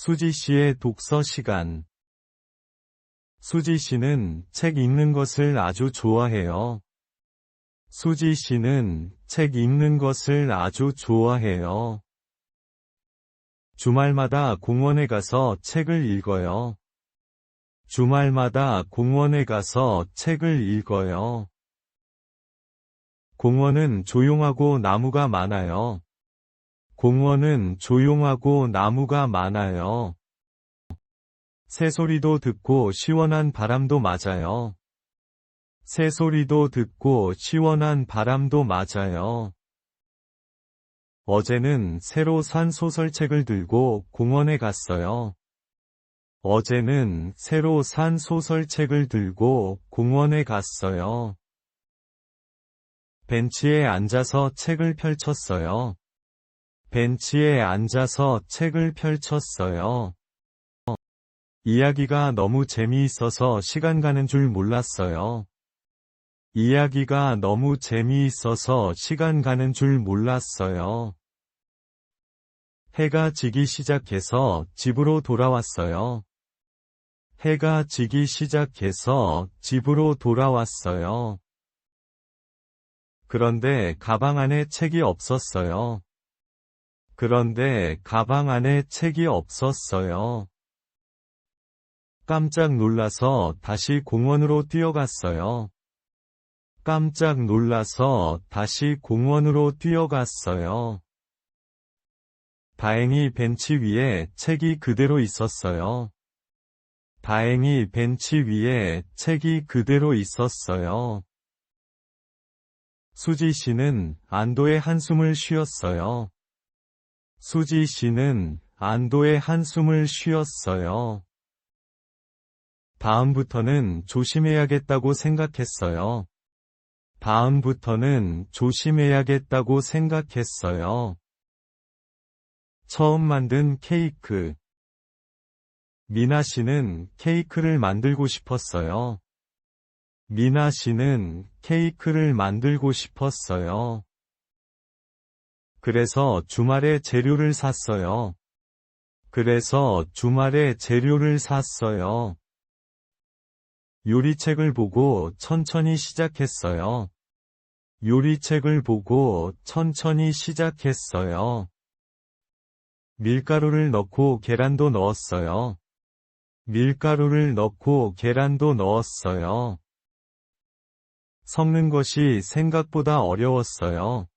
수지 씨의 독서 시간. 수지 씨는 책 읽는 것을 아주 좋아해요. 수지 씨는 책 읽는 것을 아주 좋아해요. 주말마다 공원에 가서 책을 읽어요. 주말마다 공원에 가서 책을 읽어요. 공원은 조용하고 나무가 많아요. 공원은 조용하고 나무가 많아요. 새소리도 듣고 시원한 바람도 맞아요. 새소리도 듣고 시원한 바람도 맞아요. 어제는 새로 산 소설책을 들고 공원에 갔어요. 어제는 새로 산 소설책을 들고 공원에 갔어요. 벤치에 앉아서 책을 펼쳤어요. 벤치에 앉아서 책을 펼쳤어요. 이야기가 너무 재미있어서 시간 가는 줄 몰랐어요. 이야기가 너무 재미있어서 시간 가는 줄 몰랐어요. 해가 지기 시작해서 집으로 돌아왔어요. 해가 지기 시작해서 집으로 돌아왔어요. 그런데 가방 안에 책이 없었어요. 그런데 가방 안에 책이 없었어요. 깜짝 놀라서 다시 공원으로 뛰어갔어요. 깜짝 놀라서 다시 공원으로 뛰어갔어요. 다행히 벤치 위에 책이 그대로 있었어요. 다행히 벤치 위에 책이 그대로 있었어요. 수지 씨는 안도의 한숨을 쉬었어요. 수지 씨는 안도의 한숨을 쉬었어요. 다음부터는 조심해야겠다고 생각했어요. 다음부터는 조심해야겠다고 생각했어요. 처음 만든 케이크. 미나 씨는 케이크를 만들고 싶었어요. 미나 씨는 케이크를 만들고 싶었어요. 그래서 주말에 재료를 샀어요. 그래서 주말에 재료를 샀어요. 요리책을 보고 천천히 시작했어요. 요리책을 보고 천천히 시작했어요. 밀가루를 넣고 계란도 넣었어요. 밀가루를 넣고 계란도 넣었어요. 섞는 것이 생각보다 어려웠어요.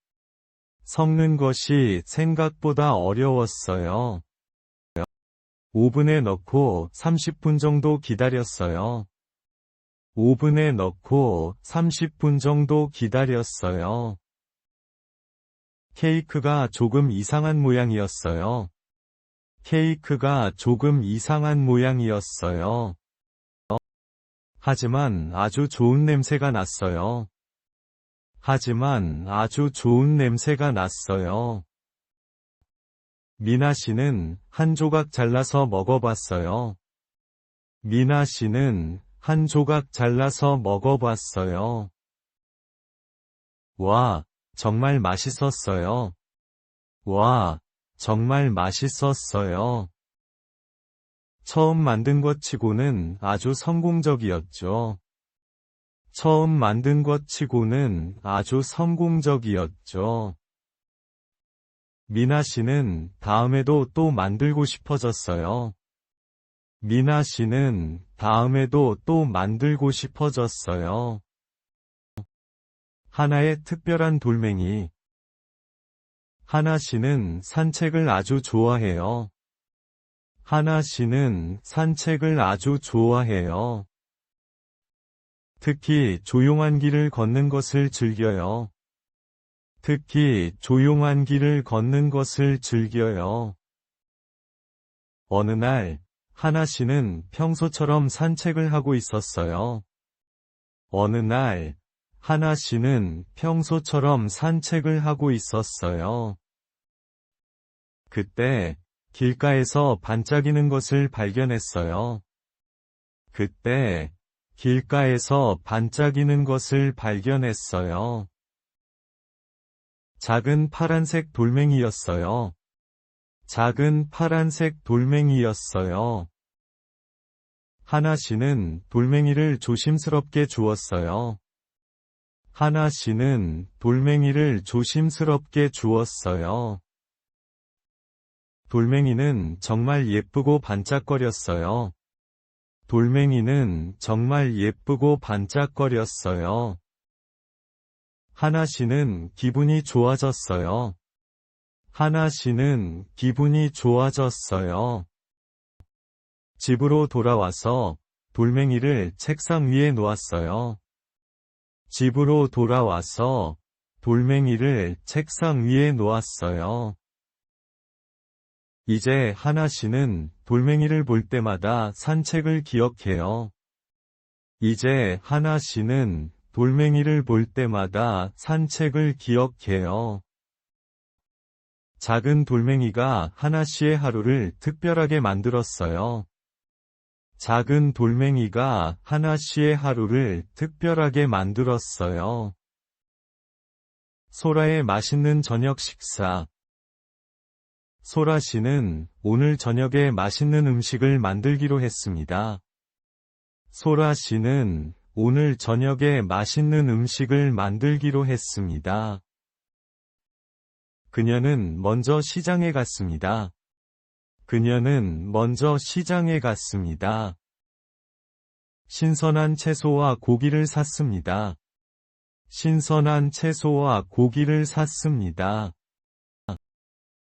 섞는 것이 생각보다 어려웠어요. 오븐에 넣고 30분 정도 기다렸어요. 오븐에 넣고 30분 정도 기다렸어요. 케이크가 조금 이상한 모양이었어요. 케이크가 조금 이상한 모양이었어요. 하지만 아주 좋은 냄새가 났어요. 하지만 아주 좋은 냄새가 났어요. 미나 씨는 한 조각 잘라서 먹어봤어요. 미나 씨는 한 조각 잘라서 먹어봤어요. 와, 정말 맛있었어요. 와, 정말 맛있었어요. 처음 만든 것 치고는 아주 성공적이었죠. 처음 만든 것 치고는 아주 성공적이었죠. 미나 씨는 다음에도 또 만들고 싶어졌어요. 미나 씨는 다음에도 또 만들고 싶어졌어요. 하나의 특별한 돌멩이. 하나 씨는 산책을 아주 좋아해요. 하나 씨는 산책을 아주 좋아해요. 특히 조용한 길을 걷는 것을 즐겨요. 특히 조용한 길을 걷는 것을 즐겨요. 어느 날, 하나 씨는 평소처럼 산책을 하고 있었어요. 어느 날, 하나 씨는 평소처럼 산책을 하고 있었어요. 그때, 길가에서 반짝이는 것을 발견했어요. 그때, 길가에서 반짝이는 것을 발견했어요. 작은 파란색 돌멩이였어요. 작은 파란색 돌멩이였어요. 하나 씨는 돌멩이를 조심스럽게 주웠어요. 하나 씨는 돌멩이를 조심스럽게 주웠어요. 돌멩이는 정말 예쁘고 반짝거렸어요. 돌멩이는 정말 예쁘고 반짝거렸어요. 하나 씨는 기분이 좋아졌어요. 하나 씨는 기분이 좋아졌어요. 집으로 돌아와서 돌멩이를 책상 위에 놓았어요. 집으로 돌아와서 돌멩이를 책상 위에 놓았어요. 이제 하나 씨는 돌멩이를 볼 때마다 산책을 기억해요. 이제 하나 씨는 돌멩이를 볼 때마다 산책을 기억해요. 작은 돌멩이가 하나 씨의 하루를 특별하게 만들었어요. 작은 돌멩이가 하나 씨의 하루를 특별하게 만들었어요. 소라의 맛있는 저녁 식사. 소라 씨는 오늘 저녁에 맛있는 음식을 만들기로 했습니다. 소라 씨는 오늘 저녁에 맛있는 음식을 만들기로 했습니다. 그녀는 먼저 시장에 갔습니다. 그녀는 먼저 시장에 갔습니다. 신선한 채소와 고기를 샀습니다. 신선한 채소와 고기를 샀습니다.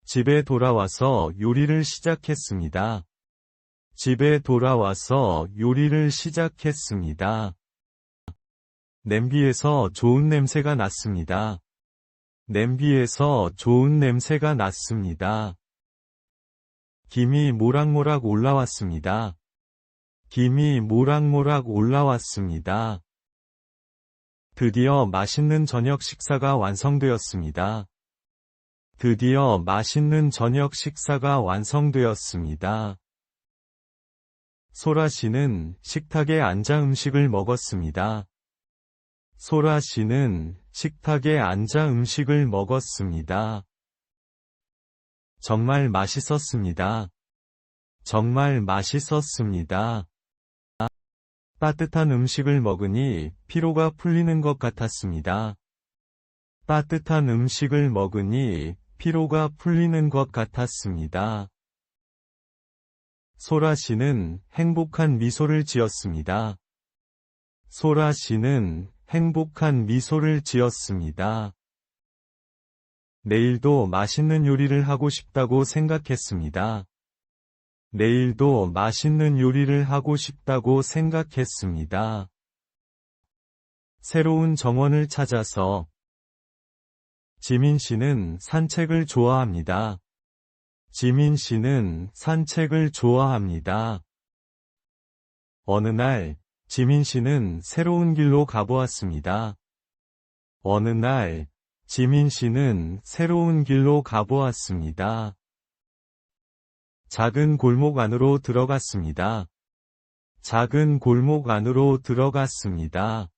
집에 돌아와서 요리를 시작했습니다. 집에 돌아와서 요리를 시작했습니다. 냄비에서 좋은 냄새가 났습니다. 냄비에서 좋은 냄새가 났습니다. 김이 모락모락 올라왔습니다. 김이 모락모락 올라왔습니다. 드디어 맛있는 저녁 식사가 완성되었습니다. 드디어 맛있는 저녁 식사가 완성되었습니다. 소라 씨는 식탁에 앉아 음식을 먹었습니다. 소라 씨는 식탁에 앉아 음식을 먹었습니다. 정말 맛있었습니다. 정말 맛있었습니다. 따뜻한 음식을 먹으니 피로가 풀리는 것 같았습니다. 따뜻한 음식을 먹으니 피로가 풀리는 것 같았습니다. 소라 씨는 행복한 미소를 지었습니다. 소라 씨는 행복한 미소를 지었습니다. 내일도 맛있는 요리를 하고 싶다고 생각했습니다. 내일도 맛있는 요리를 하고 싶다고 생각했습니다. 새로운 정원을 찾아서 지민 씨는 산책을 좋아합니다. 지민 씨는 산책을 좋아합니다. 어느 날, 지민 씨는 새로운 길로 가보았습니다. 어느 날, 지민 씨는 새로운 길로 가보았습니다. 작은 골목 안으로 들어갔습니다. 작은 골목 안으로 들어갔습니다.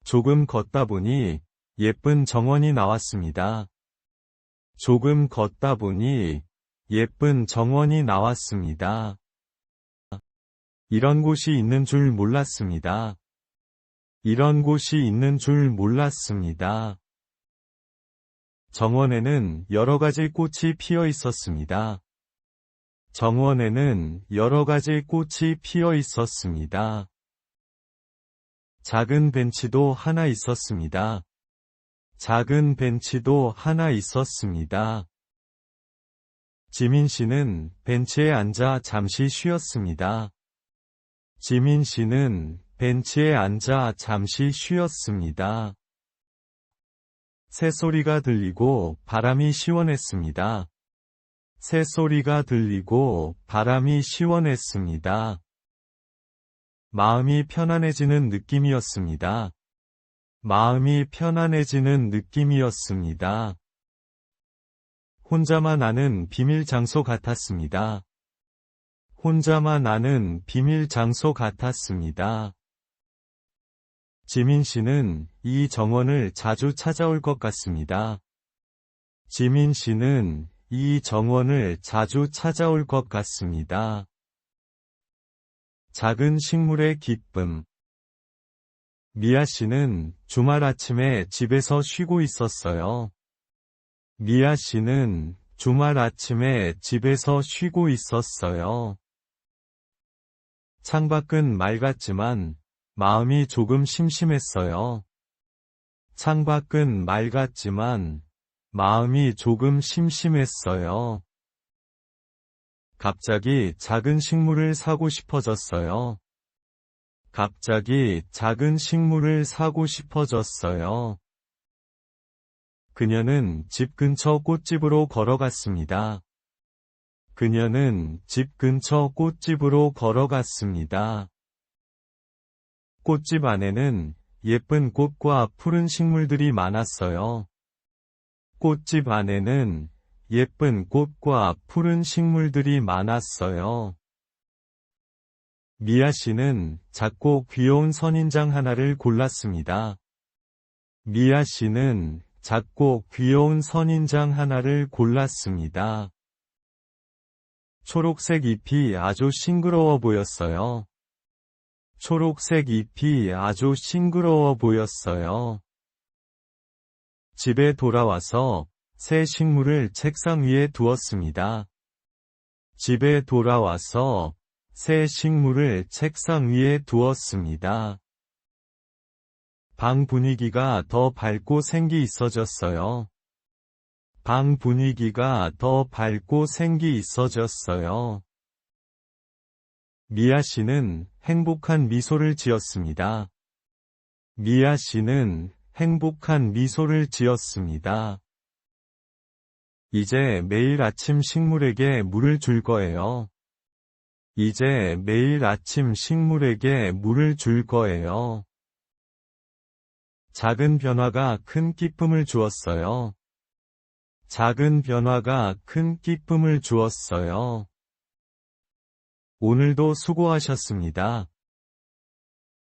조금 걷다 보니 예쁜 정원이 나왔습니다. 조금 걷다 보니 예쁜 정원이 나왔습니다. 이런 곳이 있는 줄 몰랐습니다. 이런 곳이 있는 줄 몰랐습니다. 정원에는 여러 가지 꽃이 피어 있었습니다. 정원에는 여러 가지 꽃이 피어 있었습니다. 작은 벤치도 하나 있었습니다. 작은 벤치도 하나 있었습니다. 지민 씨는 벤치에 앉아 잠시 쉬었습니다. 지민 씨는 벤치에 앉아 잠시 쉬었습니다. 새소리가 들리고 바람이 시원했습니다. 새소리가 들리고 바람이 시원했습니다. 마음이 편안해지는 느낌이었습니다. 마음이 편안해지는 느낌이었습니다. 혼자만 아는 비밀 장소 같았습니다. 혼자만 아는 비밀 장소 같았습니다. 지민 씨는 이 정원을 자주 찾아올 것 같습니다. 지민 씨는 이 정원을 자주 찾아올 것 같습니다. 작은 식물의 기쁨. 미아 씨는 주말 아침에 집에서 쉬고 있었어요. 미아 씨는 주말 아침에 집에서 쉬고 있었어요. 창밖은 맑았지만 마음이 조금 심심했어요. 창밖은 맑았지만 마음이 조금 심심했어요. 갑자기 작은 식물을 사고 싶어졌어요. 갑자기 작은 식물을 사고 싶어졌어요. 그녀는 집 근처 꽃집으로 걸어갔습니다. 그녀는 집 근처 꽃집으로 걸어갔습니다. 꽃집 안에는 예쁜 꽃과 푸른 식물들이 많았어요. 꽃집 안에는 예쁜 꽃과 푸른 식물들이 많았어요. 미아 씨는 작고 귀여운 선인장 하나를 골랐습니다. 미아 씨는 작고 귀여운 선인장 하나를 골랐습니다. 초록색 잎이 아주 싱그러워 보였어요. 초록색 잎이 아주 싱그러워 보였어요. 집에 돌아와서 새 식물을 책상 위에 두었습니다. 집에 돌아와서 새 식물을 책상 위에 두었습니다. 방 분위기가 더 밝고 생기 있어졌어요. 방 분위기가 더 밝고 생기 있어졌어요. 미아 씨는 행복한 미소를 지었습니다. 미아 씨는 행복한 미소를 지었습니다. 이제 매일 아침 식물에게 물을 줄 거예요. 이제 매일 아침 식물에게 물을 줄 거예요. 작은 변화가 큰 기쁨을 주었어요. 작은 변화가 큰 기쁨을 주었어요. 오늘도 수고하셨습니다.